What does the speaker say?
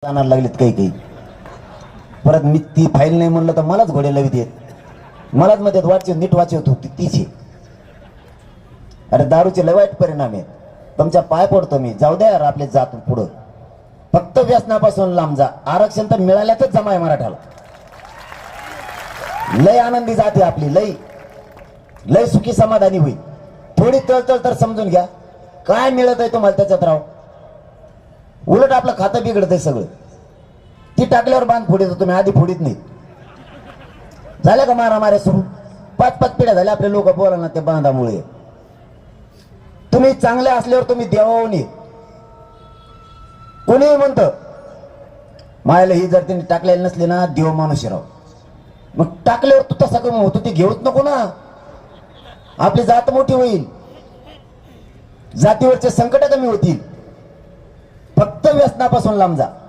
आणायला लागलेत काही काही. परत मी ती फाईल नाही म्हणलं तर मलाच घोडे लावित येत, मलाच मध्ये वाचव नीट वाचवत होती तीच. अरे दारूचे लय वाईट परिणाम आहेत. तुमच्या पाय पडतो मी, जाऊ द्या यार आपले जात पुढं. फक्त व्यसनापासून लांब जा. आरक्षण तर मिळाल्यातच जमा आहे मराठ्याला. लय आनंदी जाते आपली, लय लय सुखी समाधानी होईल. थोडी तळतळ तर समजून घ्या. काय मिळत आहे तुम्हाला त्याच्यात राव? उलट आपलं खातं बिघडत आहे सगळं. ती टाकल्यावर बांध फोडीत तुम्ही, आधी फोडीत नाही. झाल्या का मारामाऱ्या सुरू? 5-5 पिढ्या झाल्या आपले लोक बोला ना त्या बांधामुळे. तुम्ही चांगले असल्यावर तुम्ही देवाहून येत. कोणीही म्हणत मायाला ही जर तिने टाकलेली नसली ना देव माणूस राव. मग टाकल्यावर तू तसा कमी होतो ते घेऊच नको ना. आपली जात मोठी होईल, जातीवरचे संकट कमी होतील. फक्त व्यसनापासून लांब जा.